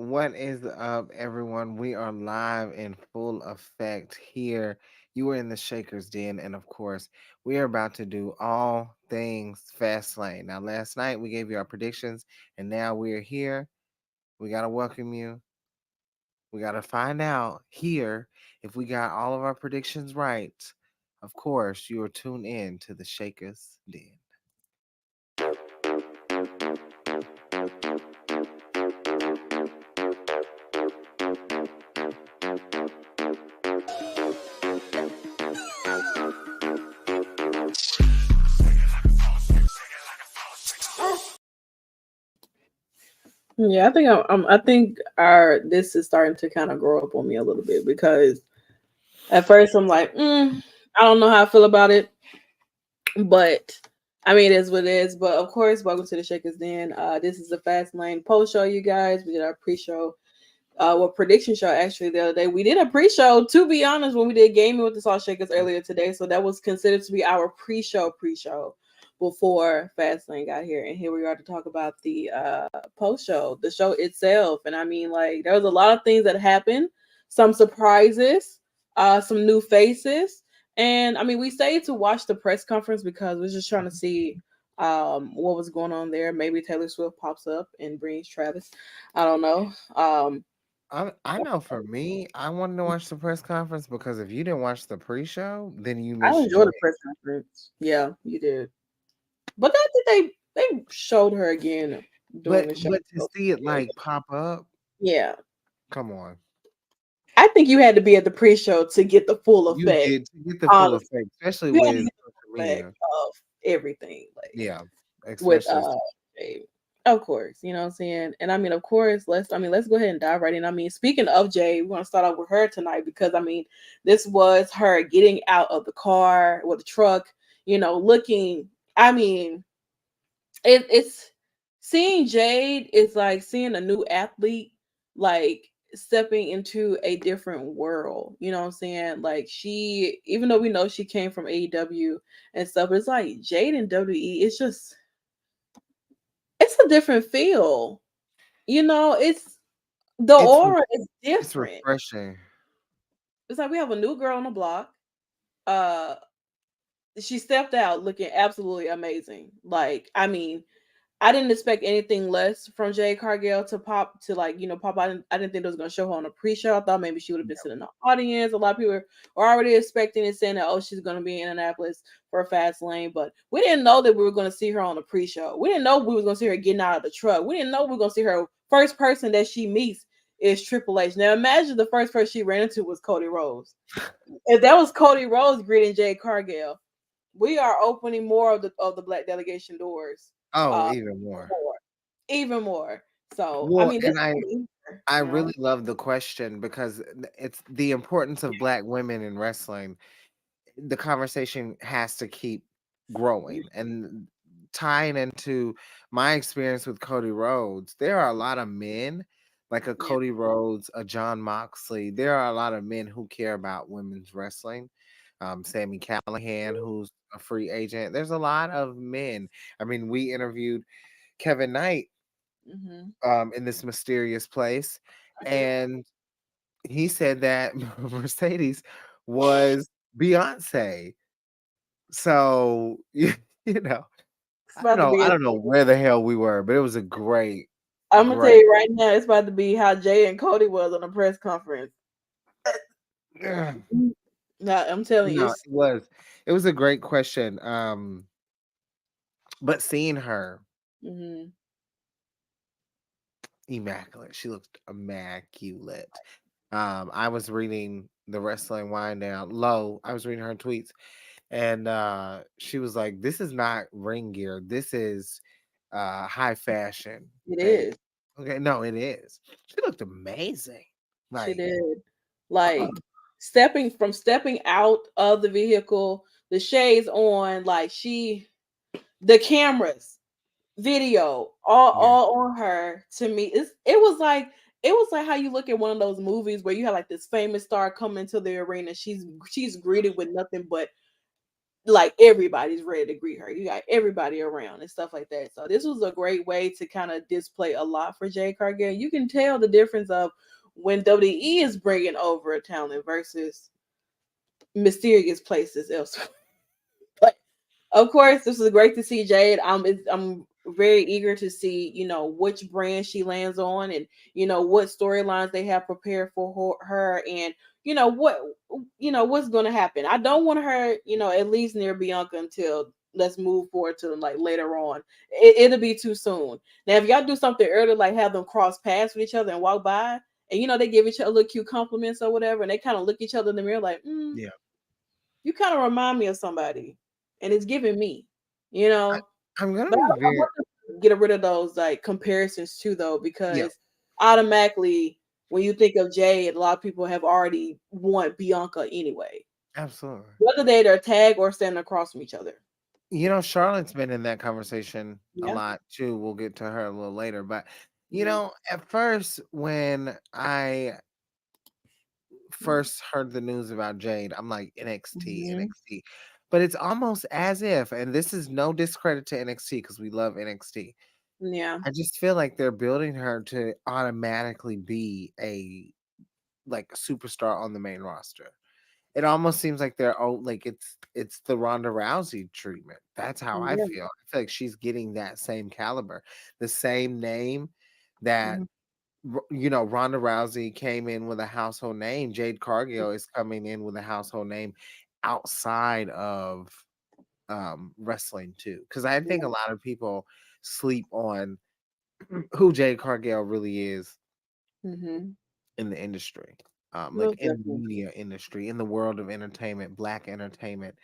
What is up, everyone? We are live in full effect here. You are in the Shaker's Den, and of course, we are about to do all things Fast Lane. Now, last night we gave you our predictions, and now we are here. We got to welcome you. We got to find out here if we got all of our predictions right. Of course, you are tuned in to the Shaker's Den. Yeah, I think our this is starting to kind of grow up on me a little bit because at first I'm like, I don't know how I feel about it, but I mean it is what it is. But of course, welcome to the Shakers Den. This is the Fast Lane post show, you guys. We did our pre-show, prediction show actually the other day. We did a pre-show, to be honest, when we did gaming with the Salt Shakers earlier today. So that was considered to be our pre-show before Fastlane got here. And here we are to talk about the post show, the show itself. And I mean, like, there was a lot of things that happened, some surprises, some new faces. And I mean, we say to watch the press conference because we're just trying to see what was going on there. Maybe Taylor Swift pops up and brings Travis. I don't know. I know for me, I wanted to watch the press conference because if you didn't watch the pre-show, then you I missed Jay. enjoyed the press conference. Yeah, you did. But I think they showed her again But during the show. but to see it like pop up, Yeah. come on. I think you had to be at the pre-show to get the full You effect. did to get the full Honestly, effect, especially you had to with get social the effect media. of everything, like Yeah, with especially Jay. Of course, you know what I'm saying. And I mean, of course, let's go ahead and dive right in. I mean, speaking of Jay, we're gonna start off with her tonight because I mean, this was her getting out of the car with the truck. Looking. I mean, it's seeing Jade is like seeing a new athlete, like stepping into a different world. You know what I'm saying? Like she, even though we know she came from AEW and stuff, it's like Jade and WWE. It's a different feel. It's the it's re- aura is it's different. refreshing. It's like we have a new girl on the block. Uh, she stepped out looking absolutely amazing. Like, I mean, I didn't expect anything less from Jade Cargill to pop. I didn't think it was gonna show her on a pre-show. I thought maybe she would have been sitting in the audience. A lot of people are already expecting and saying that she's gonna be in Indianapolis for a fast lane, but we didn't know that we were gonna see her on the pre-show. We didn't know we were gonna see her getting out of the truck. We didn't know we were gonna see her first person that she meets is Triple H. Now imagine the first person she ran into was Cody Rhodes. If that was Cody Rhodes greeting Jade Cargill, we are opening more of the Black delegation doors. Oh, Uh, even more. more, even more. So I Well, mean, this and is easier, I you know. really love the question because it's the importance of black women in wrestling. The conversation has to keep growing and tying into my experience with Cody Rhodes. There are a lot of men like a Yeah, Cody Rhodes, a John Moxley. There are a lot of men who care about women's wrestling. Sammy Callahan, who's a free agent. There's a lot of men. I mean, we interviewed Kevin Knight hmm in this mysterious place, and he said that Mercedes was Beyonce. So you know, it's about to I be. don't know where the hell we were, but it was a great, I'm gonna tell great. you right now, it's about to be how Jay and Cody was on a press conference. No, I'm telling you, No, it's it was a great question. But seeing her hmm immaculate, she looked immaculate. I was reading the wrestling wind down low. I was reading her tweets, and she was like, "This is not ring gear. This is high fashion, it babe." is. Okay, no, it is. She looked amazing. She Like, did. Like stepping out of the vehicle, the shades on, like the cameras, video, all yeah, all on her. To me, it was like how you look at one of those movies where you have like this famous star come into the arena. She's greeted with nothing but like everybody's ready to greet her. You got everybody around and stuff like that. So this was a great way to kind of display a lot for Jade Cargill. You can tell the difference of when WWE is bringing over a talent versus mysterious places elsewhere. But of course, this is great to see Jade. I'm very eager to see, which brand she lands on, and what storylines they have prepared for her, and what what's going to happen. I don't want her, at least near Bianca until let's move forward to like later on. It'll be too soon. Now, if y'all do something early, like have them cross paths with each other and walk by, and they give each other little cute compliments or whatever, and they kind of look each other in the mirror like, Yeah. you kind of remind me of somebody, and it's giving me, you I, know. I'm gonna But be I very want to get rid of those like comparisons too, though, yeah, because automatically when you think of Jade, a lot of people have already want Bianca anyway, absolutely. whether they're tag or standing across from each other. Charlotte's been in that conversation a Yeah. lot too. We'll get to her a little later, but Mm-hmm. at first when I first heard the news about Jade, I'm like NXT, Mm-hmm. NXT. But it's almost as if, and this is no discredit to NXT because we love NXT. Yeah. I just feel like they're building her to automatically be a like a superstar on the main roster. It almost seems like like it's the Ronda Rousey treatment. That's how I Yeah. feel. I feel like she's getting that same caliber, the same name that Mm-hmm. Ronda Rousey came in with a household name. Jade Cargill is coming in with a household name outside of wrestling too. Because I think a lot of people sleep on who Jade Cargill really is Mm-hmm. in the industry, like Most in the definitely. media industry, in the world of entertainment, black entertainment,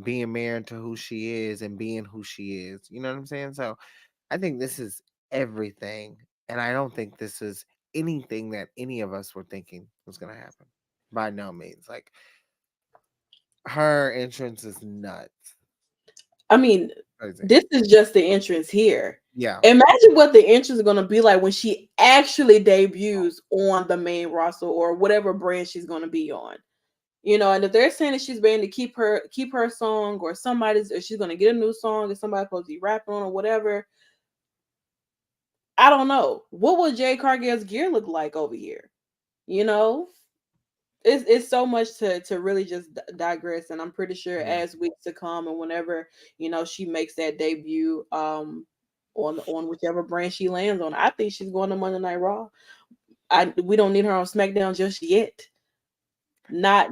being married to who she is and being who she is. You know what I'm saying? So I think this is everything, and I don't think this is anything that any of us were thinking was gonna happen. By no means. Like her entrance is nuts. I mean, Crazy. this is just the entrance here. Yeah. Imagine what the entrance is going to be like when she actually debuts on the main roster or whatever brand she's going to be on. And if they're saying that she's going to keep her song, or or she's going to get a new song, or somebody's supposed to be rapping on or whatever, I don't know. What would Jay Cargill's gear look like over here? You know, it's so much to really just digress, and I'm pretty sure Yeah. as weeks to come, and whenever she makes that debut on whichever brand she lands on, I think she's going to Monday Night Raw. We don't need her on SmackDown just yet. Not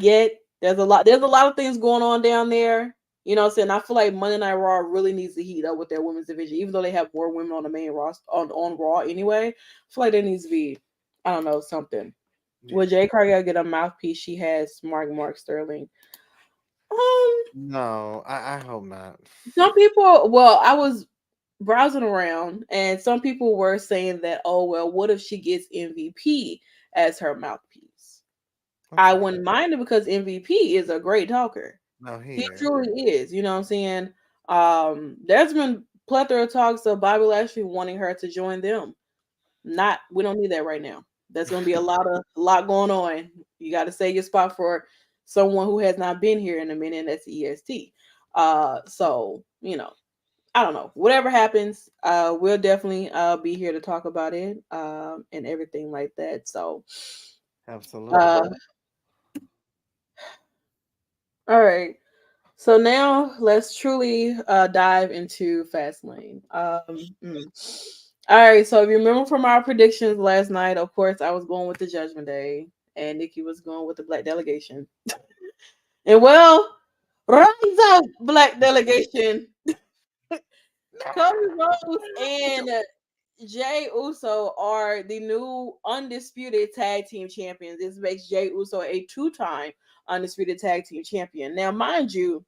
yet. There's a lot of things going on down there. You know what I'm saying? I feel like Monday Night Raw really needs to heat up with their women's division, even though they have more women on the main roster on Raw anyway. I feel like there needs to be, I don't know, something. Yeah. Will Jay Cargill get a mouthpiece? She has Mark Sterling. Um, No, I hope not. some people. Well, I was browsing around, and some people were saying that, oh well, what if she gets MVP as her mouthpiece? I Okay. wouldn't mind it because MVP is a great talker. No, he He is. truly is. You know what I'm saying? There's been plethora of talks of Bobby Lashley wanting her to join them. We don't need that right now. There's gonna be a lot going on. You got to save your spot for someone who has not been here in a minute. And that's EST. So I don't know. Whatever happens, we'll definitely be here to talk about it, and everything like that. So, Absolutely. uh, all right. So now let's truly dive into Fastlane. All right. So if you remember from our predictions last night, of course I was going with the Judgment Day, and Nikki was going with the Black Delegation. And well, rise up, Black Delegation. Cody Rhodes and Jay Uso are the new undisputed tag team champions. This makes Jay Uso a two-time undisputed tag team champion. Now, mind you,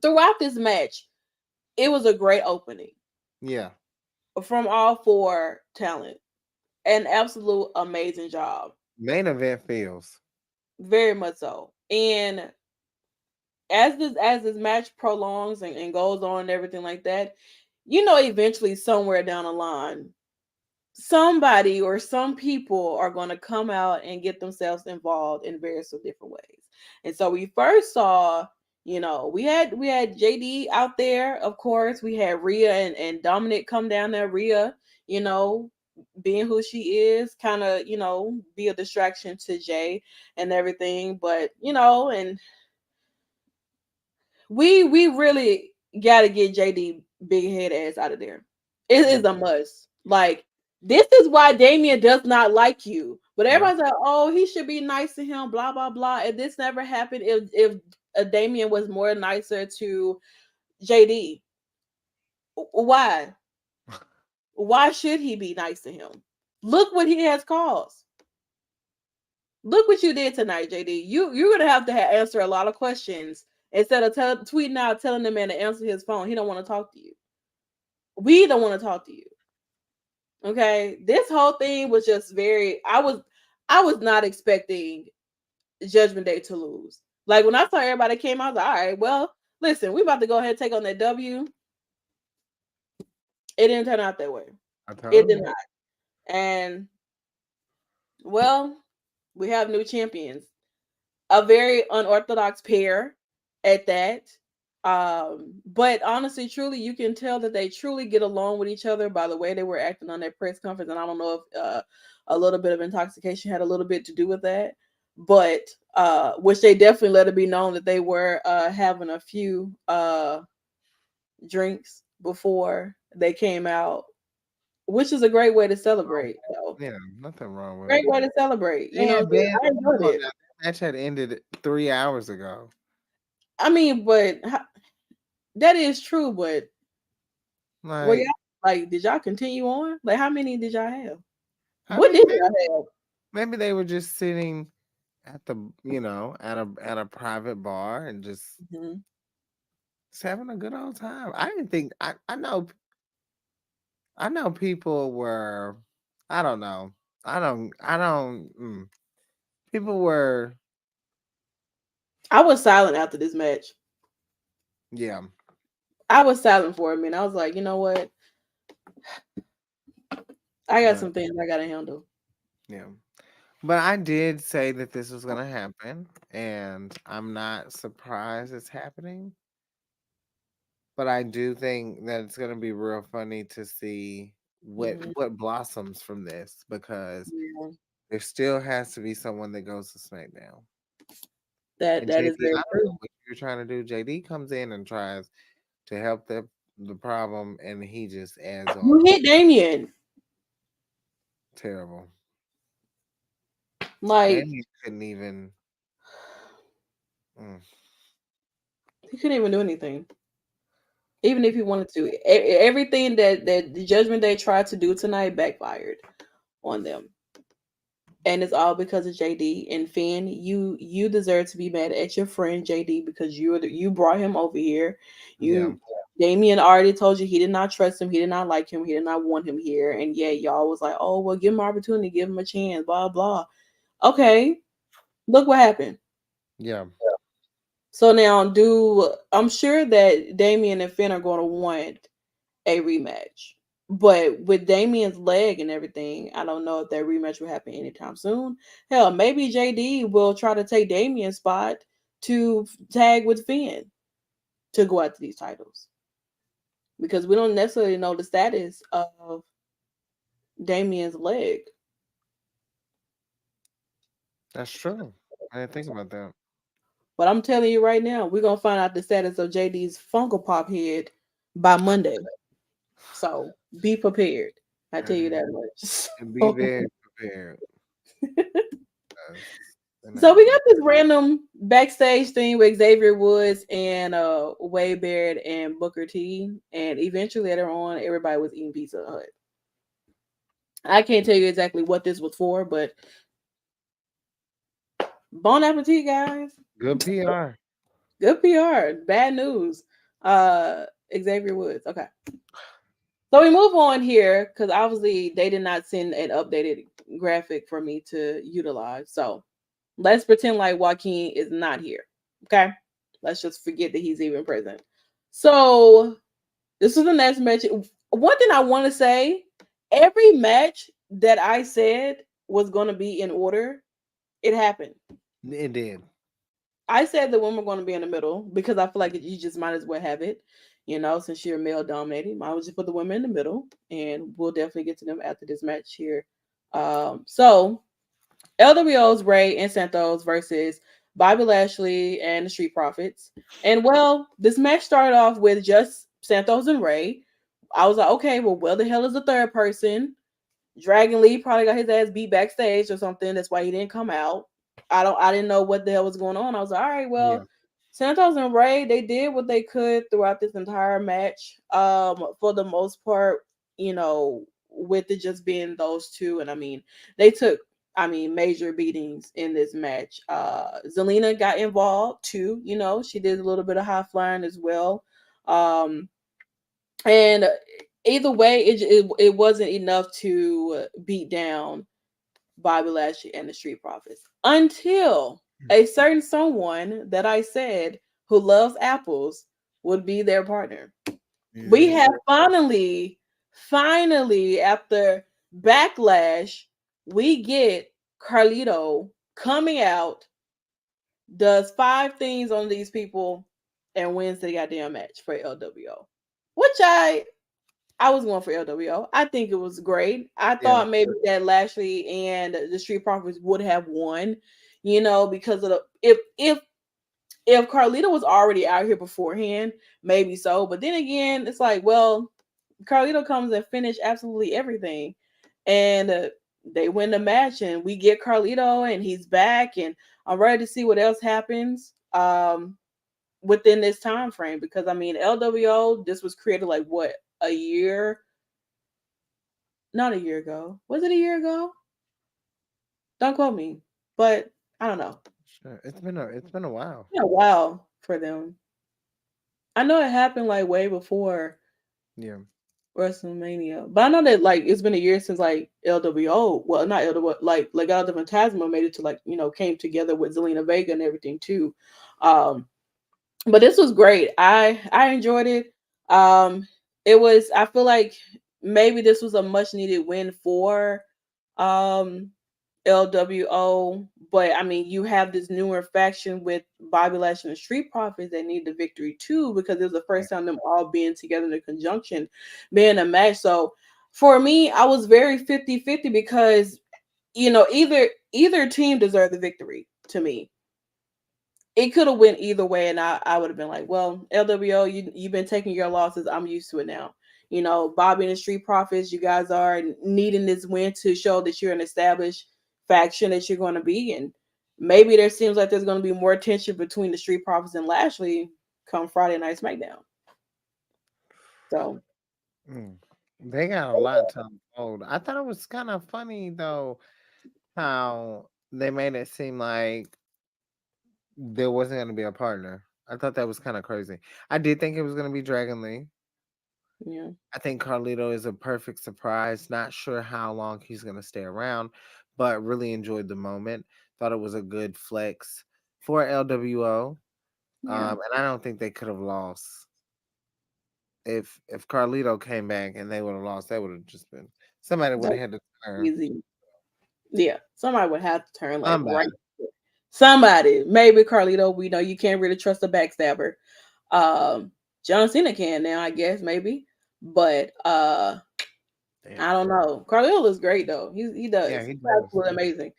throughout this match, it was a great opening Yeah. from all four talent. An absolute amazing job. Main event feels. Very much so. And as this match prolongs and goes on and everything like that, eventually somewhere down the line, somebody or some people are going to come out and get themselves involved in various different ways. And so we first saw, we had JD out there, of course. We had Rhea and Dominic come down there. Rhea, you know, being who she is, kind of, be a distraction to Jay and everything. But, and we really gotta get JD big head ass out of there. It is Yep. a must. Like, this is why Damien does not like you. But Yep. everybody's like, oh, he should be nice to him, blah blah blah. And this never happened if Damien was more nicer to JD. Why? Why should he be nice to him? Look what he has caused. Look what you did tonight, JD. You're gonna have to answer a lot of questions instead of tweeting out telling the man to answer his phone. He don't want to talk to you. We don't want to talk to you. Okay, this whole thing was just very. I was not expecting Judgment Day to lose. Like, when I saw everybody came out, I was like, all right, well, listen, we about to go ahead and take on that W. It didn't turn out that way. I It told did you. not. And, well, we have new champions. A very unorthodox pair at that. But honestly, truly, you can tell that they truly get along with each other by the way they were acting on that press conference. And I don't know if a little bit of intoxication had a little bit to do with that, but which they definitely let it be known that they were having a few drinks before they came out, which is a great way to celebrate. So, Yeah, nothing wrong with great it. way to celebrate. They had been. I enjoyed Come on it. now, that match had ended 3 hours ago. I mean, but that is true. But were y'all Like, like, did y'all continue on? Like, how many did y'all have? I What mean, did maybe, y'all maybe they were just sitting at the, at a private bar and have? Mhm. just having a good old time. I didn't think I know people were, I don't know. People were, I was silent after this match. yeah, I was silent for a minute. I was like, you know what? I got but some things I gotta handle. yeah. But I did say that this was gonna happen, and I'm not surprised it's happening. But I do think that it's gonna be real funny to see what Mhm. what blossoms from this, because Yeah. there still has to be someone that goes to SmackDown. That And that is JD, very I don't know true. what you're trying to do. JD comes in and tries to help the problem, and he just adds on You hit Damien. terrible. Like, Damien couldn't even. Mm, he couldn't even do anything. Even if he wanted to. Everything that the Judgment Day tried to do tonight backfired on them. And it's all because of JD and Finn. You deserve to be mad at your friend JD because you brought him over here. yeah, You Damien already told you he did not trust him, he did not like him, he did not want him here, and yet y'all was like, oh well, give him an opportunity, give him a chance, blah blah. Okay, look what happened. yeah. So now, do I'm sure that Damien and Finn are going to want a rematch. But with Damien's leg and everything, I don't know if that rematch will happen anytime soon. Hell, maybe JD will try to take Damien's spot to tag with Finn to go after these titles. Because we don't necessarily know the status of Damien's leg. That's true. I didn't think about that. But I'm telling you right now, we're gonna find out the status of JD's Funko Pop head by Monday. So be prepared. I tell you And, that much. and be very prepared. 'Cause it So ain't we gonna. got this random backstage thing with Xavier Woods and Wade Barrett and Booker T, and eventually later on, everybody was eating Pizza Hut. I can't tell you exactly what this was for, but bon appetit, guys. Good PR. Good PR. Bad news. Xavier Woods. Okay. So we move on here because obviously they did not send an updated graphic for me to utilize. So let's pretend like Joaquin is not here. Okay. Let's just forget that he's even present. So this is the next match. One thing I want to say, every match that I said was going to be in order, it happened. It did. I said the women are going to be in the middle because I feel like you just might as well have it. Since you're male dominated, might as well just put the women in the middle, and we'll definitely get to them after this match here. So LWO's Ray and Santos versus Bobby Lashley and the Street Profits. And well, this match started off with just Santos and Ray. I was like, okay, well, where the hell is the third person? Dragon Lee probably got his ass beat backstage or something. That's why he didn't come out. I didn't know what the hell was going on. I was like, all right, Yeah. well, Santos and Ray, they did what they could throughout this entire match. For the most part, with it just being those two. And I mean, they took major beatings in this match. Zelina got involved too, she did a little bit of high flying as well. And either way, it wasn't enough to beat down Bobby Lashley and the Street Profits until a certain someone that I said who loves apples would be their partner. We Mhm. have finally, after Backlash, we get Carlito coming out, does 5 things on these people, and wins the goddamn match for LWO. Which I was going for LWO. I think it was great. I Yeah. thought maybe that Lashley and the Street Profits would have won, because of the if Carlito was already out here beforehand, maybe so. But then again, it's like, well, Carlito comes and finish absolutely everything, and they win the match, and we get Carlito, and he's back, and I'm ready to see what else happens. Within this time frame, because I mean, LWO, this was created like what, a year, not a year ago. Was it a year ago? Don't quote me, but I don't know. Sure. It's been a while. Yeah, wow for them. I know it happened like way before Yeah. WrestleMania, but I know that like it's been a year since like LWO, well, not LWO, like Legado del Fantasma made it to like came together with Zelina Vega and everything too. Um, but this was great. I enjoyed it. Um, it was. I feel like maybe this was a much needed win for um LWO. But I mean, you have this newer faction with Bobby Lashley and the Street Profits that need the victory too, because it was the Yeah. first time them all being together in a conjunction, being a match. So for me, I was very 50-50 because either team deserved the victory to me. It could have went either way, and I would have been like, well, LWO, you've been taking your losses. I'm used to it now. Bobby and the Street Profits, you guys are needing this win to show that you're an established faction that you're going to be, and maybe there seems like there's going to be more tension between the Street Profits and Lashley come Friday Night SmackDown. So Mm. They got a lot to unfold. I thought it was kind of funny though how they made it seem like there wasn't going to be a partner. I thought that was kind of crazy. I did think it was going to be Dragon Lee. yeah, I think Carlito is a perfect surprise. Not sure how long he's going to stay around, but really enjoyed the moment. Thought it was a good flex for LWO. yeah, And I don't think they could have lost if Carlito came back and they would have lost. That would have just been somebody would that's have had to turn. easy. Yeah, somebody would have to turn like right. Somebody. Somebody, maybe Carlito. We know you can't really trust a backstabber. Um, John Cena can now, I guess, maybe. But Damn. I don't know. Carlito is great though. He Yeah, does. he He's does. absolutely amazing.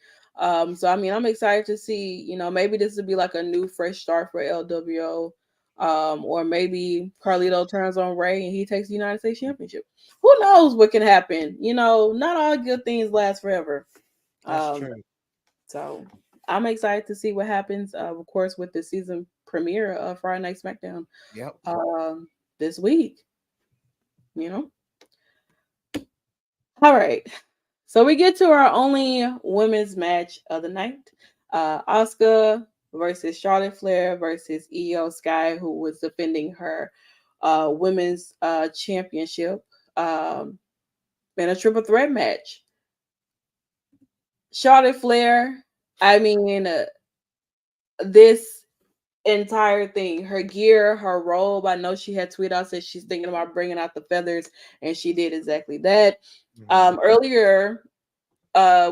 So I mean, I'm excited to see. Maybe this would be like a new, fresh start for LWO. Or maybe Carlito turns on Ray and he takes the United States Championship. Who knows what can happen? Not all good things last forever. That's Um, true. so I'm excited to see what happens. Of course, with the season premiere of Friday Night SmackDown Yep. um, this week. You know. All right. So we get to our only women's match of the night. Asuka versus Charlotte Flair versus Io Sky, who was defending her women's championship in a triple threat match. Charlotte Flair, I mean, this entire thing, her gear, her robe. I know she had tweeted out said she's thinking about bringing out the feathers, and she did exactly that. Hmm. Earlier,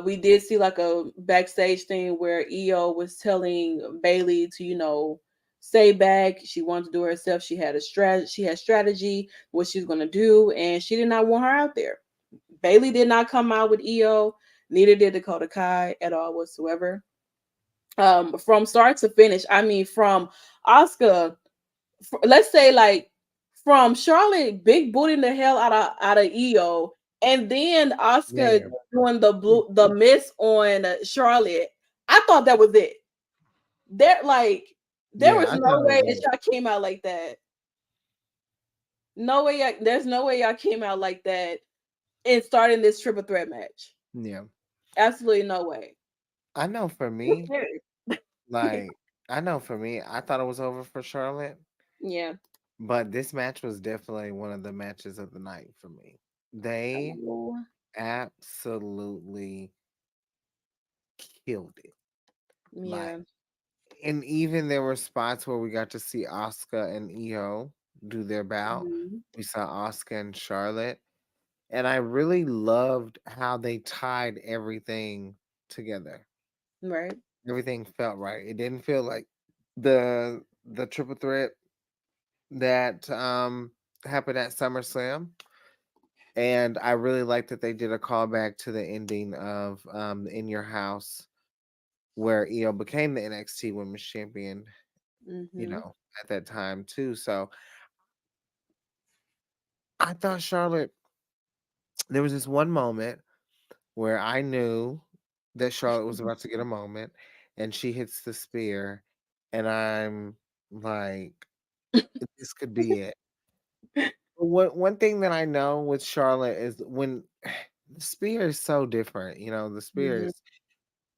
We did see like a backstage thing where Io was telling Bailey to, stay back. She wanted to do it herself. She had a strategy. She had strategy what she's gonna do, and she did not want her out there. Bailey did not come out with Io. Neither did Dakota Kai at all whatsoever. From start to finish. I mean, from Oscar, let's say like from Charlotte big booting the hell out of Io, and then Oscar Yeah. doing the miss on Charlotte. I thought that was it. There like there Yeah, was I no thought it way was that it. y'all came out like that. No way. There's no way y'all came out like that in starting this triple threat match. Yeah. Absolutely no way. I know for me, like I know for me, I thought it was over for Charlotte, Yeah. but this match was definitely one of the matches of the night for me. They Oh, absolutely killed it. Like, yeah. and even there were spots where we got to see Oscar and Io do their bout. Mhm. We saw Oscar and Charlotte, and I really loved how they tied everything together. Right. Everything felt right. It didn't feel like the triple threat that happened at SummerSlam. And I really like that they did a callback to the ending of In Your House, where Io became the NXT Women's Champion, Mhm. at that time too. So I thought Charlotte, there was this one moment where I knew that Charlotte was about to get a moment, and she hits the spear, and I'm like, this could be it. One thing that I know with Charlotte is when the spear is so different. The spear Mhm. is.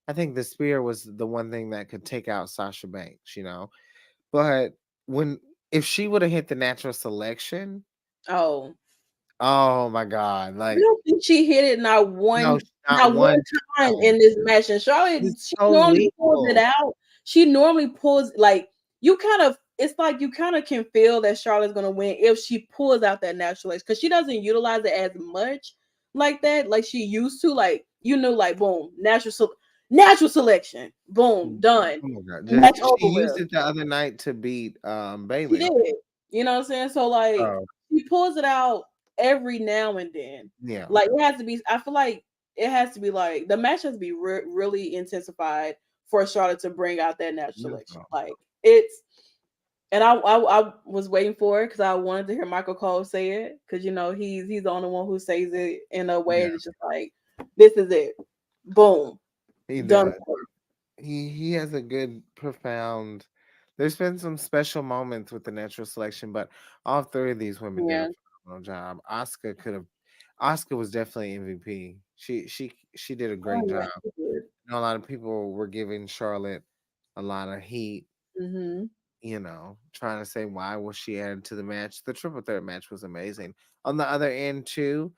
I think the spear was the one thing that could take out Sasha Banks. But when if she would have hit the natural selection, Oh, oh my god, I like don't think she hit it not no, one not not one one time time. in this match. And Charlotte, It's she so normally pulls it lethal. out. She normally pulls like you kind of. It's like you kind of can feel that Charlotte's gonna win if she pulls out that natural edge because she doesn't utilize it as much like that, like she used to. Like like boom, natural selection, boom, done, Oh my god, match just she over used with. it the other night to beat She Bailey. did. You know what I'm saying? So like Oh she pulls it out every now and then. yeah, Like it has to be. I feel like it has to be like the match has to be really intensified for Charlotte to bring out that natural selection. beautiful. Like it's. And I was waiting for it because I wanted to hear Michael Cole say it because he's the only one who says it in a way Yeah, that's just like this is it, boom, he done. does. He has a good, profound. There's been some special moments with the natural selection, but all three of these women did a Yeah. phenomenal job. Oscar was definitely MVP. She did a Oh great yeah. job. A lot of people were giving Charlotte a lot of heat, Mm-hmm. trying to say why was she added to the match. The triple threat match was amazing. On the other end too,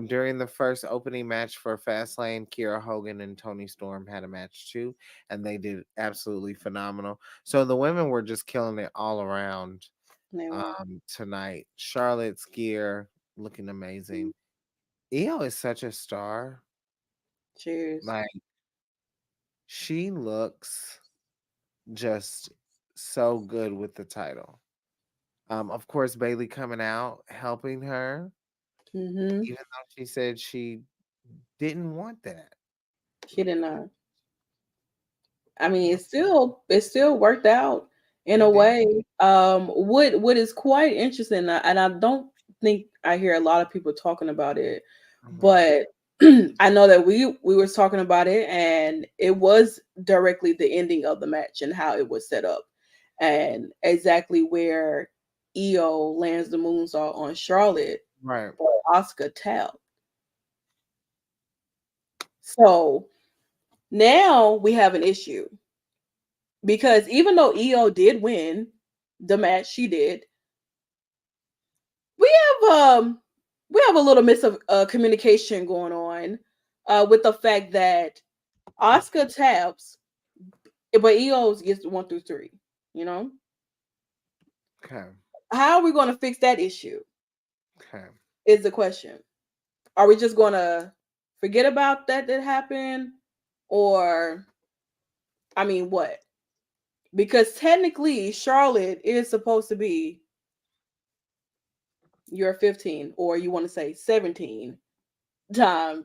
during the first opening match for Fastlane, Kiera Hogan and Tony Storm had a match too, and they did absolutely phenomenal. So the women were just killing it all around They were. tonight. Charlotte's gear looking amazing. Io is such a star. Cheers. Like she looks just so good with the title. Of course, Bailey coming out helping her, Mm-hmm. even though she said she didn't want that. She did not. I mean, No, it still worked out in a it did. way. What is quite interesting, and I don't think I hear a lot of people talking about it, Mhm. but I know that we were talking about it, and it was directly the ending of the match and how it was set up, and exactly where Io lands the moonsault on Charlotte Right. for Oscar tap. So now we have an issue because even though Io did win the match, she did. We we have a little miss of communication going on with the fact that Oscar taps, but Io gets 1 through 3. You know, Okay. how are we going to fix that issue? Okay. Is the question. Are we just going to forget about that happened, or I mean, what? Because technically, Charlotte is supposed to be your 15, or you want to say 17-time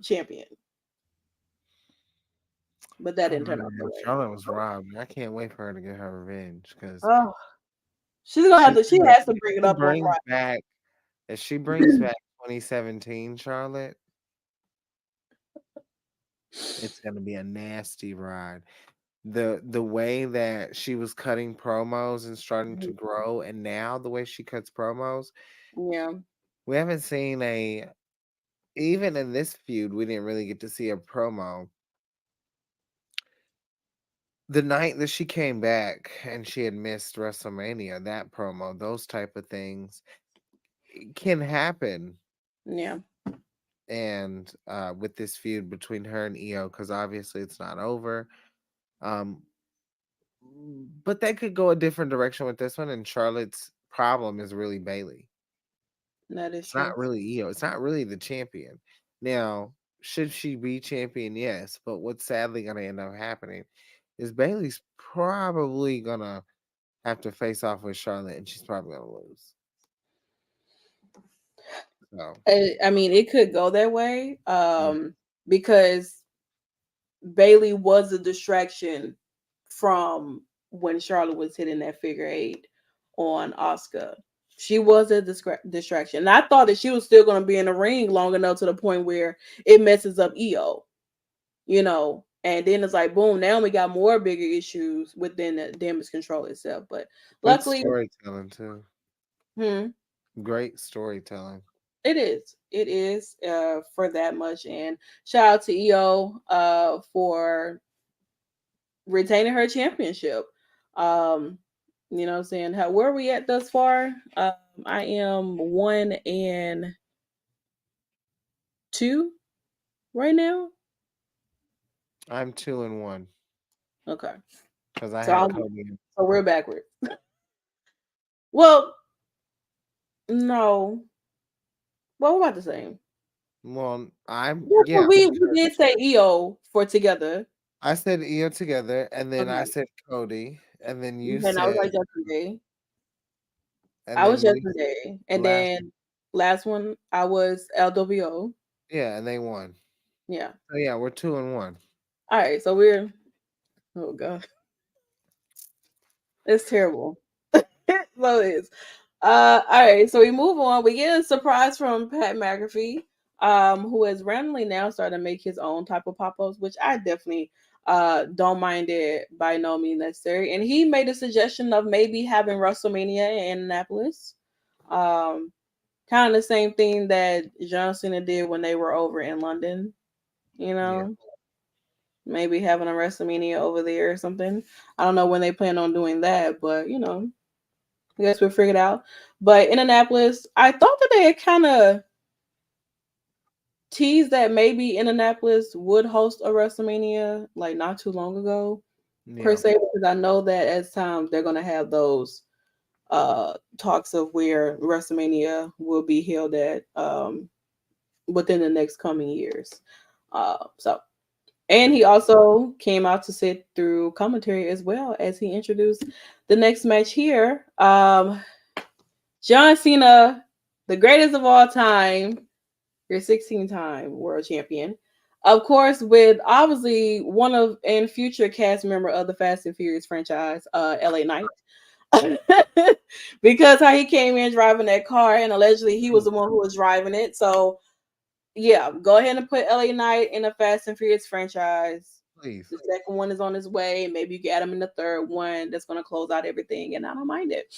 champion, but that didn't turn out that way. Charlotte was robbed. I can't wait for her to get her revenge because Oh, she's gonna have she's to. She gonna has to if bring it she up on brings back if she brings Friday. back 2017 Charlotte, it's gonna be a nasty ride. The way that she was cutting promos and starting to grow, and now the way she cuts promos, Yeah, we haven't seen a even in this feud, we didn't really get to see a promo. The night that she came back and she had missed WrestleMania, that promo, those type of things can happen. yeah, And with this feud between her and Io, because obviously it's not over. Um, but they could go a different direction with this one. And Charlotte's problem is really Bailey. that is It's true. not really Io. It's not really the champion. Now, should she be champion? Yes. But what's sadly going to end up happening is Bailey's probably going to have to face off with Charlotte, and she's probably going to lose. So, I mean, it could go that way, yeah. because Bailey was a distraction from when Charlotte was hitting that figure eight on Oscar. She was a distraction. And I thought that she was still going to be in the ring long enough to the point where it messes up Io, And then it's like, boom, now we got more bigger issues within the damage control itself. But Good luckily, storytelling, too. hmm, Great storytelling. it is. It is for that much. And shout out to Io for retaining her championship. Um, you know what I'm saying? Where are we at thus far? I am 1-2 right now. I'm 2-1 Okay. because I So had I'll, Kobe. so we're backwards. Well, no. Well, we're about the same. Well, I'm Yeah, yeah. but we did say EO for together. I said Io together, and then I Okay. said Cody, and then you Then I was said, like yesterday. and I was then you yesterday. And last. then last one I was LWO. Yeah, and they won. Yeah. So yeah, we're 2-1. All right. So we're, oh God. It's terrible. So it is. All right, so we move on. We get a surprise from Pat McAfee, who has randomly now started to make his own type of pop-ups, which I definitely don't mind it by no means necessary. And he made a suggestion of maybe having WrestleMania in Annapolis. Um, Kind of the same thing that John Cena did when they were over in London, you Yeah, know, maybe having a WrestleMania over there or something. I don't know when they plan on doing that, but I guess we'll figure it out. But in Annapolis, I thought that they had kind of teased that maybe Indianapolis would host a WrestleMania like not too long ago, per yeah. se, because I know that as times they're gonna have those talks of where WrestleMania will be held at within the next coming years. So and he also came out to sit through commentary as well as he introduced the next match here. John Cena, the greatest of all time, your 16-time world champion. Of course, with obviously one of and future cast member of the Fast and Furious franchise, LA Knight. Because how he came in driving that car and allegedly he was the one who was driving it. So yeah, go ahead and put LA Knight in the Fast and Furious franchise. Please. The second one is on its way. Maybe you can add him in the third one. That's going to close out everything, and I don't mind it.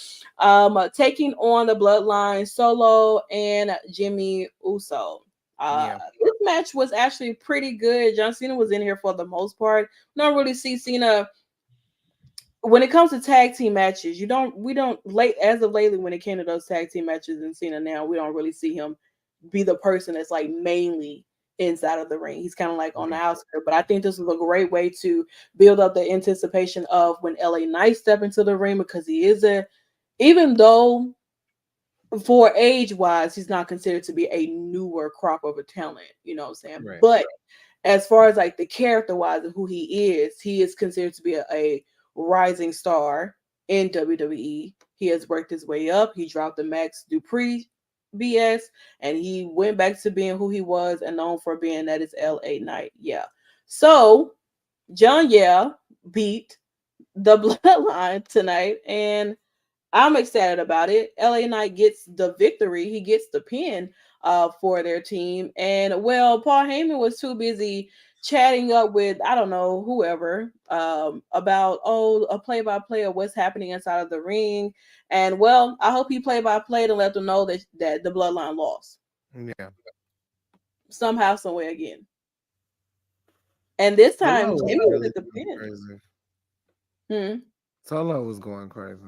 Taking on the Bloodline, Solo and Jimmy Uso. Yeah. This match was actually pretty good. John Cena was in here for the most part. Don't really see Cena when it comes to tag team matches. We don't late as of lately when it came to those tag team matches in Cena now. We don't really see him be the person that's like mainly inside of the ring. He's kind of like on the Right. outskirts. But I think this is a great way to build up the anticipation of when LA Knight step into the ring, because he is even though for age wise, he's not considered to be a newer crop of a talent, you know what I'm saying? Right. But as far as like the character wise of who he is considered to be a rising star in WWE. He has worked his way up. He dropped the Max Dupree BS and he went back to being who he was and known for being that is LA Knight. Yeah. So John beat the bloodline tonight and I'm excited about it. LA Knight gets the victory. He gets the pin for their team. And well, Paul Heyman was too busy chatting up with I don't know whoever about a play by play of what's happening inside of the ring. And well, I hope he play by play to let them know that the bloodline lost Yeah. somehow, some way again. And this time, Solo was Jimmy was really at the going pin. crazy. Hmm. Solo was going crazy.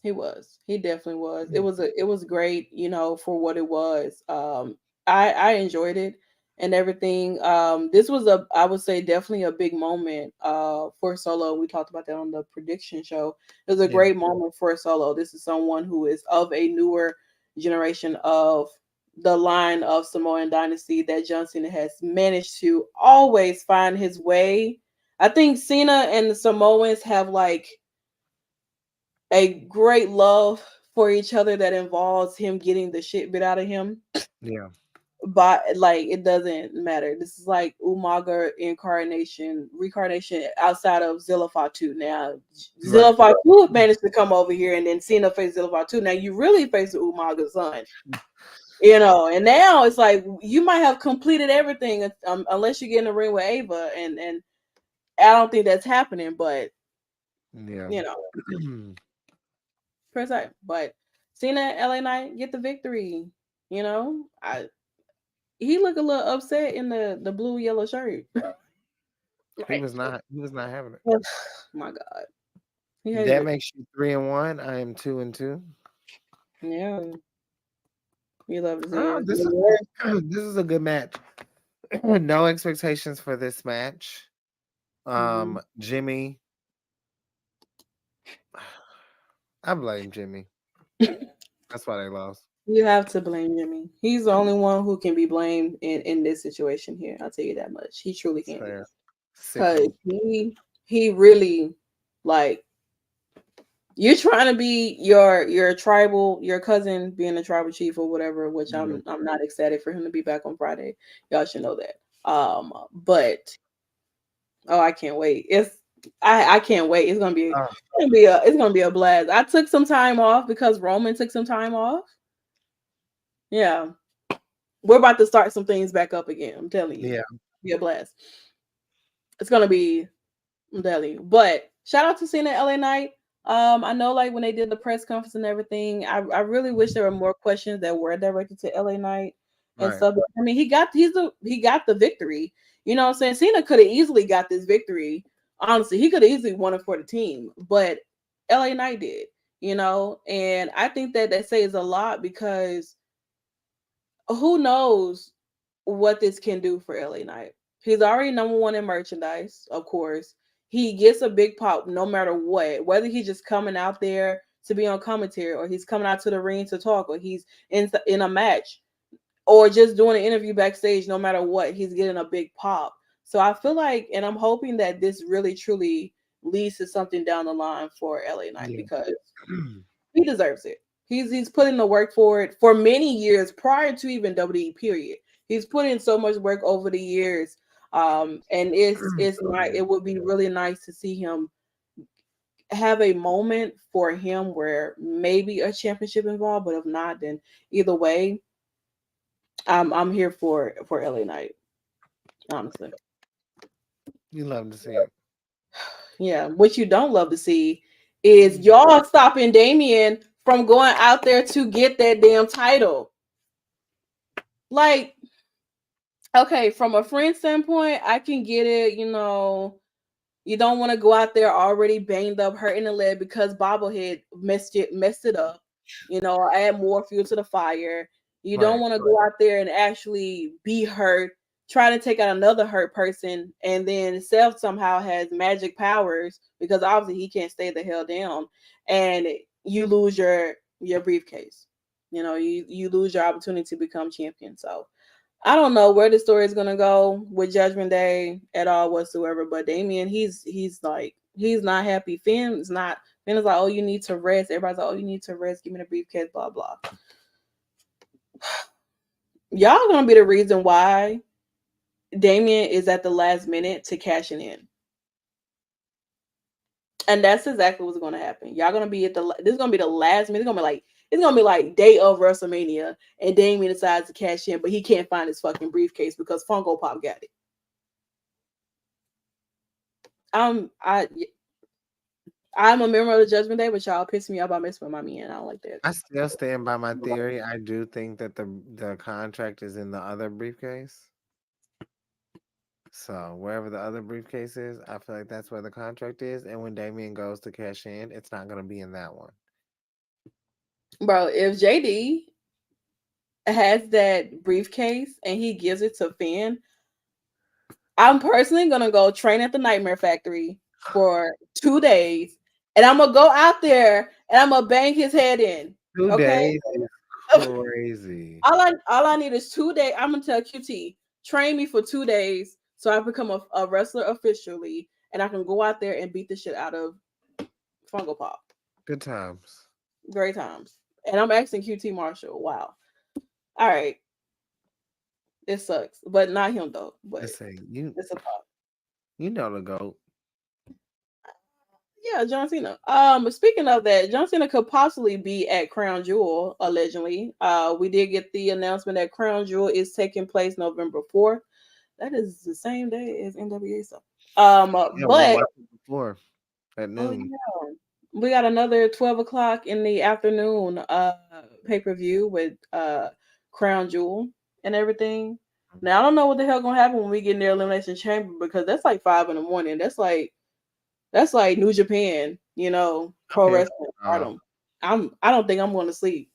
He was. He definitely was. Mm. It was great, you know, for what it was. I enjoyed it and everything. This was I would say definitely a big moment for Solo. We talked about that on the prediction show. It was a Yeah. great moment for Solo. This is someone who is of a newer generation of the line of Samoan dynasty that John Cena has managed to always find his way. I think Cena and the Samoans have like a great love for each other that involves him getting the shit bit out of him. Yeah. But like it doesn't matter. This is like Umaga reincarnation outside of Zilla Fatu. Now Zilla Right. Fatu managed to come over here and then Cena faced Zilla Fatu. Now you really face the Umaga's son. You know, and now it's like you might have completed everything unless you get in the ring with Ava, and I don't think that's happening. But Yeah. you know, per se. But Cena and LA Knight get the victory. You know, he looked a little upset in the blue yellow shirt. He Like, was not. He was not having it. oh my God, he hated That it. makes you 3-1. I am 2-2. Yeah, you love to see Oh, it. this is this is a good match. No expectations for this match. Mm-hmm. Jimmy, I blame Jimmy. That's why they lost. You have to blame Jimmy. He's the only one who can be blamed in this situation here. I'll tell you that much. He truly It's can be. fair. Cause Sickening. he really like you're trying to be your tribal your cousin being a tribal chief or whatever, which Yeah. I'm not excited for him to be back on Friday. Y'all should know that. But oh, I can't wait. I can't wait. Oh, It's gonna be a blast. I took some time off because Roman took some time off. Yeah, we're about to start some things back up again. I'm telling you, yeah. be a blast. It's gonna be I'm telling you. But shout out to Cena LA Knight. I know like when they did the press conference and everything, I really wish there were more questions that were directed to LA Knight and Right. stuff. I mean, he got the victory. You know what I'm saying? Cena could have easily got this victory. Honestly, he could have easily won it for the team, but LA Knight did, you know, and I think that says a lot because who knows what this can do for LA Knight. He's already number one in merchandise, of course. He gets a big pop no matter what, whether he's just coming out there to be on commentary or he's coming out to the ring to talk or he's in a match or just doing an interview backstage, no matter what, he's getting a big pop. So I feel like, and I'm hoping that this really truly leads to something down the line for LA Knight Yeah. because he deserves it. He's put in the work for it for many years prior to even WWE. Period. He's put in so much work over the years, and it's not. Yeah. It would be really nice to see him have a moment for him where maybe a championship involved, but if not, then either way, I'm here for LA Knight. Honestly, You love to see it. yeah. What you don't love to see is y'all stopping Damien from going out there to get that damn title. Like okay, from a friend standpoint, I can get it. You know, you don't want to go out there already banged up, hurting the leg because bobblehead messed it up. You know, add more fuel to the fire. You don't Right. want to go out there and actually be hurt, try to take out another hurt person, and then Seth somehow has magic powers because obviously he can't stay the hell down, and you lose your briefcase. You lose your opportunity to become champion. So I don't know where the story is gonna go with Judgment Day at all whatsoever. But Damien, he's not happy. Finn is like, oh, you need to rest. Everybody's like, oh, you need to rest. Give me the briefcase. Blah blah. Y'all gonna be the reason why Damien is at the last minute to cashing in. And that's exactly what's going to happen. Y'all gonna be this is gonna be the last minute. It's gonna be like day of WrestleMania, and Damien decides to cash in, but he can't find his fucking briefcase because Funko Pop got it. I'm a member of the Judgment Day, but y'all piss me off by messing with my man. I don't like that. I still stand by my theory. I do think that the contract is in the other briefcase. So wherever the other briefcase is, I feel like that's where the contract is. And when Damien goes to cash in, it's not gonna be in that one. Bro, if JD has that briefcase and he gives it to Finn, I'm personally gonna go train at the Nightmare Factory for 2 days, and I'm gonna go out there and I'm gonna bang his head in. 2 Okay. days is crazy. all I need is 2 days. I'm gonna tell QT, train me for 2 days so I become a wrestler officially, and I can go out there and beat the shit out of Funko Pop. Good times. Great times. And I'm asking QT Marshall. Wow. All right. It sucks, but not him though. But Let's say you it's a thought. you know the GOAT. Yeah, John Cena. Speaking of that, John Cena could possibly be at Crown Jewel, allegedly. We did get the announcement that Crown Jewel is taking place November 4th. That is the same day as NWA stuff. Yeah, we But watched it before at noon. yeah, we got another 12 o'clock in the afternoon pay-per-view with Crown Jewel and everything. Now I don't know what the hell gonna happen when we get in the Elimination Chamber, because that's like 5 in the morning. That's like New Japan, pro Okay. wrestling stardom. I don't think I'm going to sleep.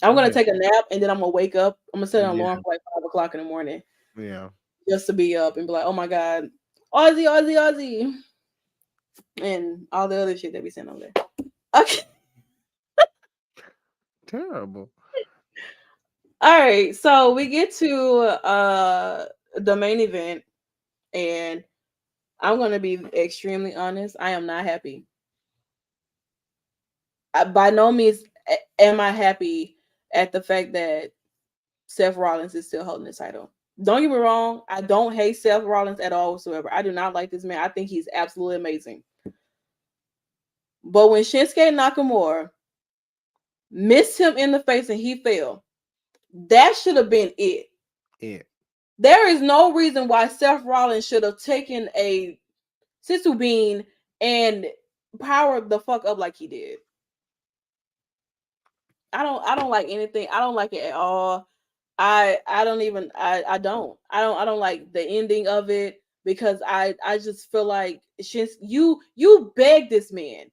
I'm gonna Okay. take a nap and then I'm gonna wake up. I'm gonna set an Yeah. alarm for like 5 o'clock in the morning Yeah. just to be up and be like, oh my god, Aussie, Aussie, Aussie, and all the other shit that we sent over there. Okay. Terrible. All right, so we get to the main event, and I'm gonna be extremely honest. I am not happy. By no means am I happy at the fact that Seth Rollins is still holding the title. Don't get me wrong, I don't hate Seth Rollins at all whatsoever. I do not like this man. I think he's absolutely amazing. But when Shinsuke Nakamura missed him in the face and he fell, that should have been it. There is no reason why Seth Rollins should have taken a Sisu Bean and powered the fuck up like he did. I don't like anything. I don't like it at all. I don't like the ending of it, because I just feel like you begged this man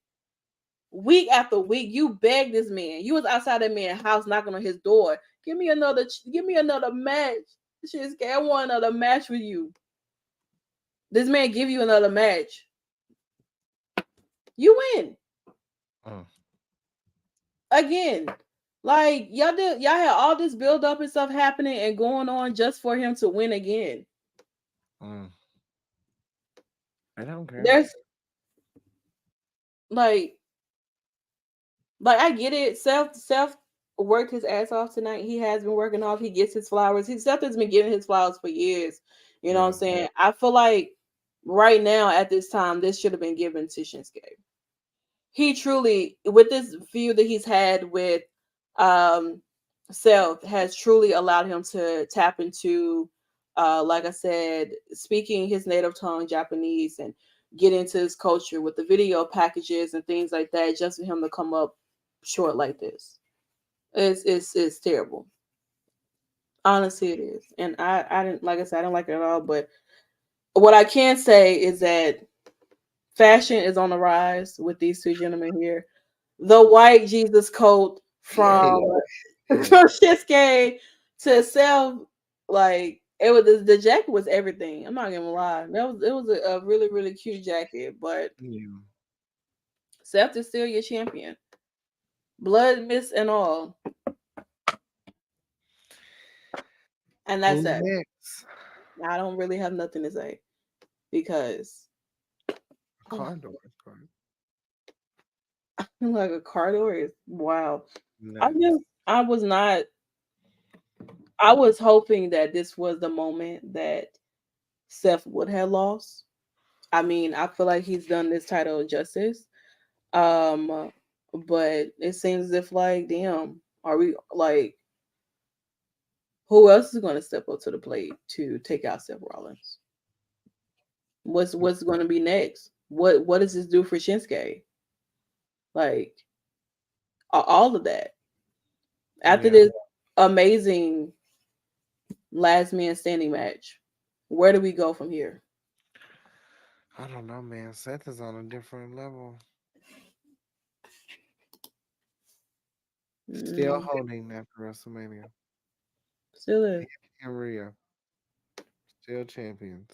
week after week. You begged this man. You was outside that man's house knocking on his door. Give me another match. Shinsuke, I want another match with you. This man give you another match. You win. Again. Like y'all had all this build up and stuff happening and going on just for him to win again. I don't care. There's like I get it. Seth worked his ass off tonight. He has been working off. He gets his flowers. Seth has been getting his flowers for years. You know what I'm saying? I feel like right now at this time, this should have been given to Shinsuke. He truly, with this feud that he's had with Seth, has truly allowed him to tap into, like I said, speaking his native tongue, Japanese, and get into his culture with the video packages and things like that, just for him to come up short like this. It's terrible. Honestly, it is. And I didn't, like I said, I don't like it at all. But what I can say is that fashion is on the rise with these two gentlemen here. The white Jesus coat from Shinsuke to Seth, like it was the jacket was everything. I'm not gonna lie. It was a really, really cute jacket, but Seth is still your champion. blood, mist, and all, and that's Who's it. next? I don't really have nothing to say because Car door. Car- like a car door is wow. I Nuts. just I was not. I was hoping that this was the moment that Seth would have lost. I mean, I feel like he's done this title justice. But it seems as if like, damn, are we like who else is going to step up to the plate to take out Seth Rollins? What's going to be next? What does this do for Shinsuke? Like all of that after Yeah. this amazing last man standing match. Where do we go from here? I don't know, man. Seth is on a different level. Still Mm, holding after WrestleMania. still is. And Rhea, still champions.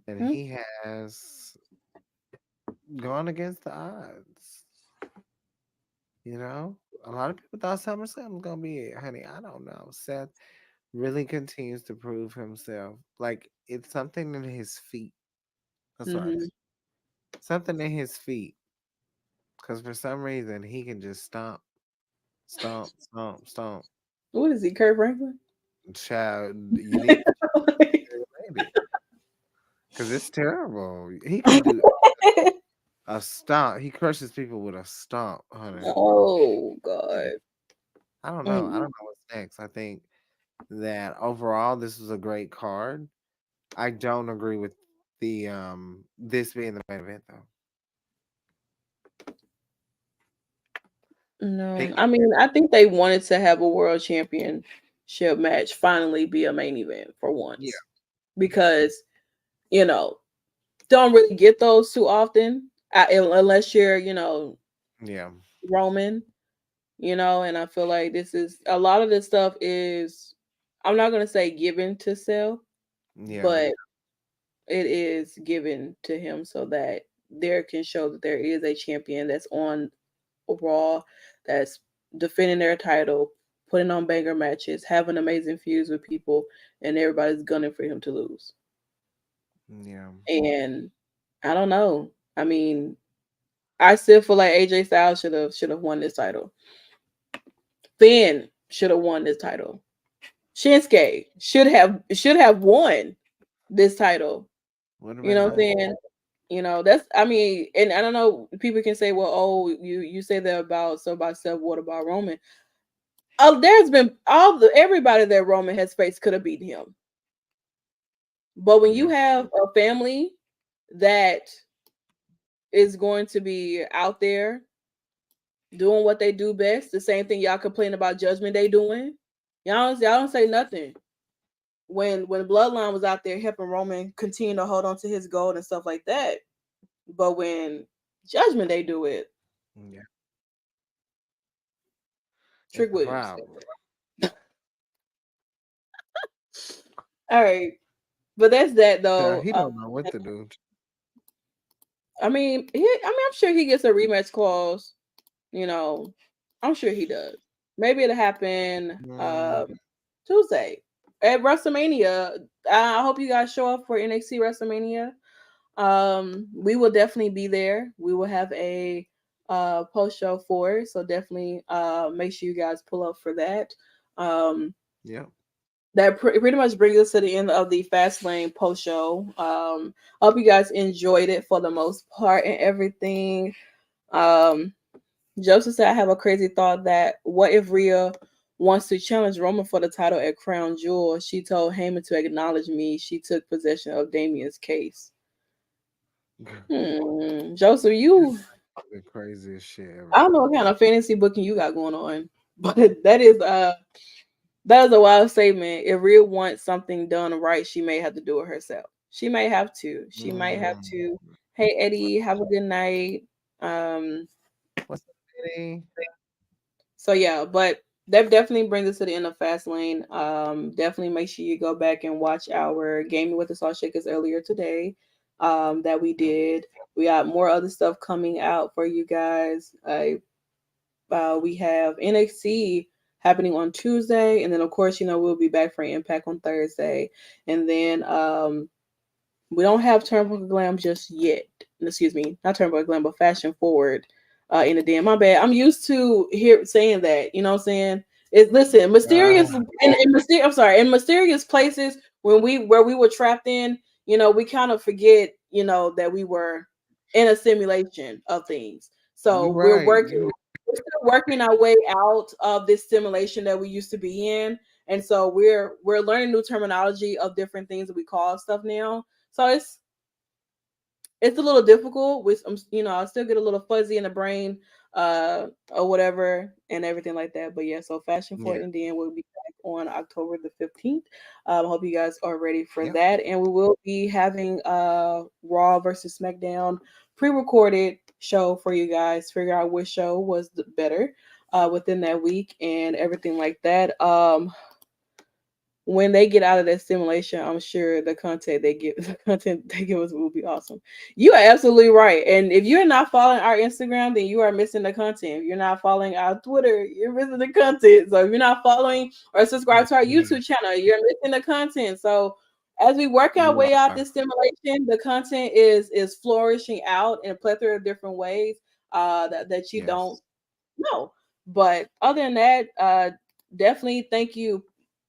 And Mhm. he has gone against the odds. You know? A lot of people thought SummerSlam was gonna be it, honey. I don't know. Seth really continues to prove himself. Like it's something in his feet. That's what I Mhm. think. Something in his feet. Because for some reason he can just stomp, stomp, stomp, stomp. What is he, Kurt Franklin? Child, you need to check it because it's terrible. He can do a stomp. He crushes people with a stomp, honey. Oh God. I don't know. I don't Mm. know what's next. I think that overall this was a great card. I don't agree with the this being the main event though. No, Think I mean, I think they wanted to have a world championship match finally be a main event for yeah, once because you know don't really get those too often unless you're yeah, Roman, and I feel like this is a lot of this stuff is I'm not gonna say given to Seth, yeah, but it is given to him so that there can show that there is a champion that's on Raw, that's defending their title, putting on banger matches, having amazing feuds with people, and everybody's gunning for him to lose. yeah. And I don't know. I mean, I still feel like AJ Styles should have won this title. Finn should have won this title. Shinsuke should have won this title. Would have You been know what I'm nice. saying? That's I mean, and I don't know. People can say, "Well, oh, you say that about so about Seth. What about Roman?" Oh, there's been everybody that Roman has faced could have beaten him. But when you Yeah, have a family that is going to be out there doing what they do best, the same thing y'all complain about Judgment Day doing, y'all don't say nothing. When Bloodline was out there helping Roman continue to hold on to his gold and stuff like that, but when Judgment Day do it, yeah. It's Trick the Williams. problem. All right, but that's that Child, though. he don't know what to do. I'm sure he gets a rematch clause. You know, I'm sure he does. Maybe it'll happen Mm, Tuesday at WrestleMania. I hope you guys show up for NXT WrestleMania. We will definitely be there. We will have a post show for it, so definitely make sure you guys pull up for that. Um, yep. that pretty much brings us to the end of the Fastlane post show. Hope you guys enjoyed it for the most part and everything. Um, Joseph said, I have a crazy thought that what if Rhea wants to challenge Roman for the title at Crown Jewel? She told Heyman to acknowledge me. She took possession of Damien's case. Joseph, The craziest shit I ever. don't know what kind of fantasy booking you got going on, but that is a wild statement. If Rhea wants something done right, she may have to do it herself. She may have to. She might have Mm. to. Hey Eddie, have a good night. Um, What's up, Eddie? So yeah, but that definitely brings us to the end of Fastlane. Definitely make sure you go back and watch our Gaming with the Salt Shakers earlier today. That we Yep. did. We got more other stuff coming out for you guys. We have NXT happening on Tuesday, and then of course, we'll be back for Impact on Thursday, and then we don't have Turnbuckle Glam just yet. Excuse me, not Turnbuckle Glam, but Fashion Forward in the DM. My bad. I'm used to hear saying that. You know what I'm saying? It's listen, mysterious Ah, I'm sorry, in mysterious places where we were trapped in, we kind of forget, that we were in a simulation of things. you So right. You we're still working our way out of this simulation that we used to be in. And so we're learning new terminology of different things that we call stuff now. So it's a little difficult with I still get a little fuzzy in the brain, or whatever and everything like that. But yeah, so Fashion for yeah. Indian will be back on October the 15th. I hope you guys are ready for Yep. that. And we will be having Raw versus SmackDown pre-recorded show for you guys. Figure out which show was the better within that week and everything like that. When they get out of that simulation, I'm sure the content they give the content they give us will be awesome. You are absolutely right. And if you're not following our Instagram, then you are missing the content. If you're not following our Twitter, you're missing the content. So if you're not following or subscribe to our Mhm. YouTube channel, you're missing the content. So as we work our You way out are. this simulation, the content is flourishing out in a plethora of different ways that you don't Yes. know. But other than that, definitely thank you,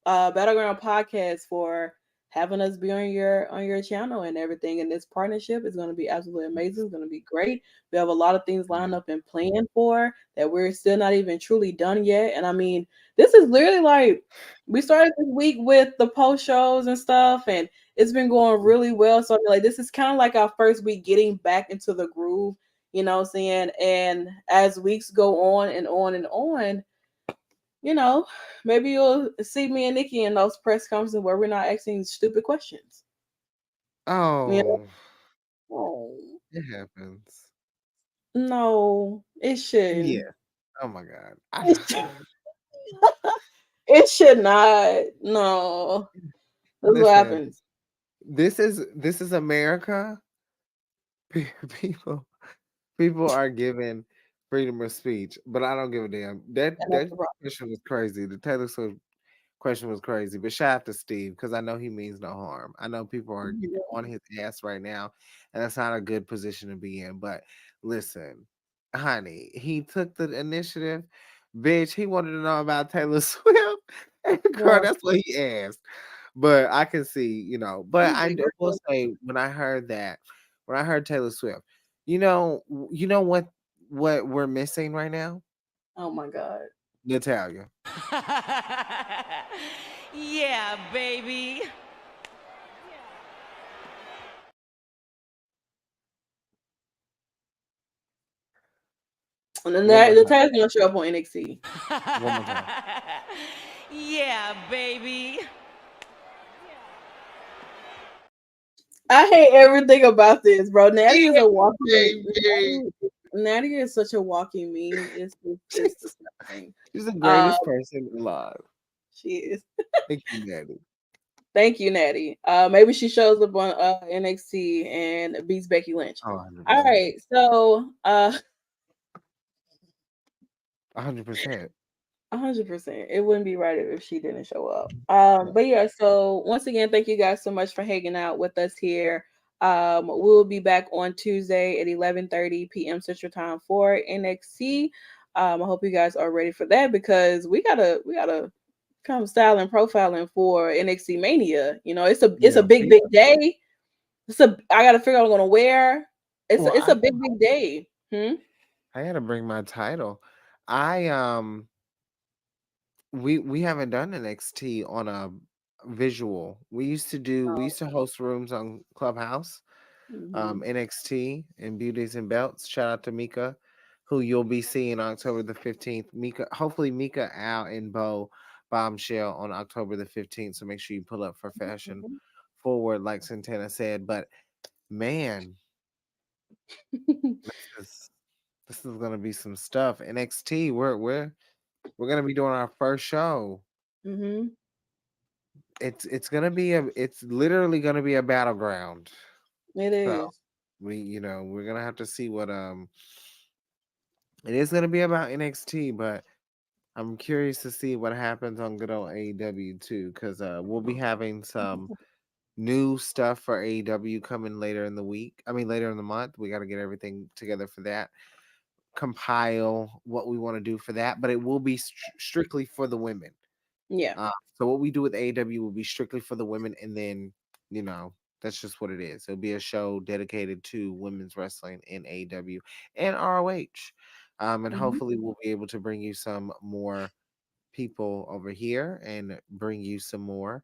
Battleground Podcast, for having us be on your channel and everything. And this partnership is going to be absolutely amazing. It's going to be great. We have a lot of things lined Yeah. up and planned for that we're still not even truly done yet. And I mean, this is literally like we started this week with the post shows and stuff, and it's been going really well. So I mean, like this is kind of like our first week getting back into the groove, you know what I'm saying? And as weeks go on and on and on, you know, maybe you'll see me and Nikki in those press conferences where we're not asking stupid questions. You know? Oh, Oh, it happens. no, it shouldn't. Yeah. Oh my God. It should, it should not. No, that's what Listen, happens. this is America. People people are given freedom of speech, but I don't give a damn. That And that's that the problem. question was crazy. The Taylor Swift question was crazy, but shout out to Steve because I know he means no harm. I know people are on his ass right now, and that's not a good position to be in. But listen, honey, he took the initiative. Bitch, he wanted to know about Taylor Swift. And girl, Well, that's what he asked. But I can see, but I'm I bigger. will say when I heard Taylor Swift, you know what we're missing right now? Oh my god. Natalia. Yeah, baby. And then One more the time. tag's gonna show up on NXT. One more time. Yeah, baby. I hate everything about this, bro. Natty is Yeah, a walking. baby. Natty is such a walking meme. It's She's, disgusting. she's the Um, greatest person alive. she is. Thank you, Daddy. Thank you, Natty. Maybe she shows up on NXT and beats Becky Lynch. Oh, All 100%. right, so 100%. 100%. It wouldn't be right if she didn't show up. But yeah, so once again, thank you guys so much for hanging out with us here. We'll be back on Tuesday at 11:30 p.m. Central Time for NXT. I hope you guys are ready for that because we gotta come styling profiling for NXT Mania. You know, it's a Yeah. big day. I gotta figure out what I'm gonna wear. Well, It's a big day. Hmm? I gotta bring my title. I we haven't done an XT on a visual. We used to host rooms on Clubhouse, Mm-hmm. NXT and Beauties and Belts. Shout out to Mika, who you'll be seeing October the 15th. Hopefully Mika, Al, and Bo Bombshell on October the 15th. So make sure you pull up for Fashion Forward, like Santana said. But man, this is this is gonna be some stuff. NXT, we're gonna be doing our first show. Mm-hmm. It's literally gonna be a battleground. It So is. we're gonna have to see what It is going to be about NXT, but I'm curious to see what happens on good old AEW too, because we'll be having some new stuff for AEW coming later in the week. I mean, later in the month. We got to get everything together for that. Compile what we want to do for that, but it will be strictly for the women. Yeah. So what we do with AEW will be strictly for the women, and then you know that's just what it is. It'll be a show dedicated to women's wrestling in AEW and ROH, and Hmm. hopefully we'll be able to bring you some more people over here and bring you some more.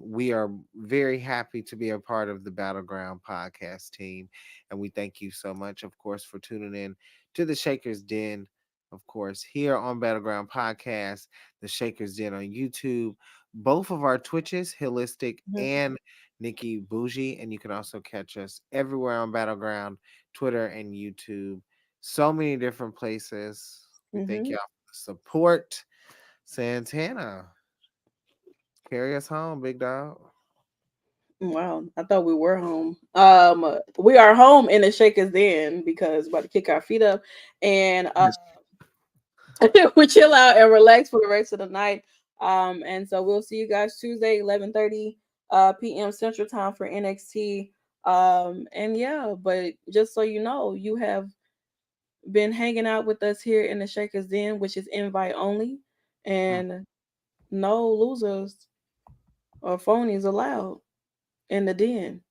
We are very happy to be a part of the Battleground podcast team, and we thank you so much, of course, for tuning in to the Shakers Den. Of course, here on Battleground Podcast, the Shakers Den on YouTube, both of our Twitches, Holistic and Nikki Bougie, and you can also catch us everywhere on Battleground, Twitter and YouTube. So many different places. We thank Hmm. y'all for the support. Santana, carry us home, big dog. Wow, I thought we were home. We are home in the Shakers Den because we're about to kick our feet up and we chill out and relax for the rest of the night. And so we'll see you guys Tuesday, 11:30 p.m. Central Time for NXT. And yeah, but just so you know, you have been hanging out with us here in the Shakers Den, which is invite only, Mm. and no losers or phonies allowed in the den.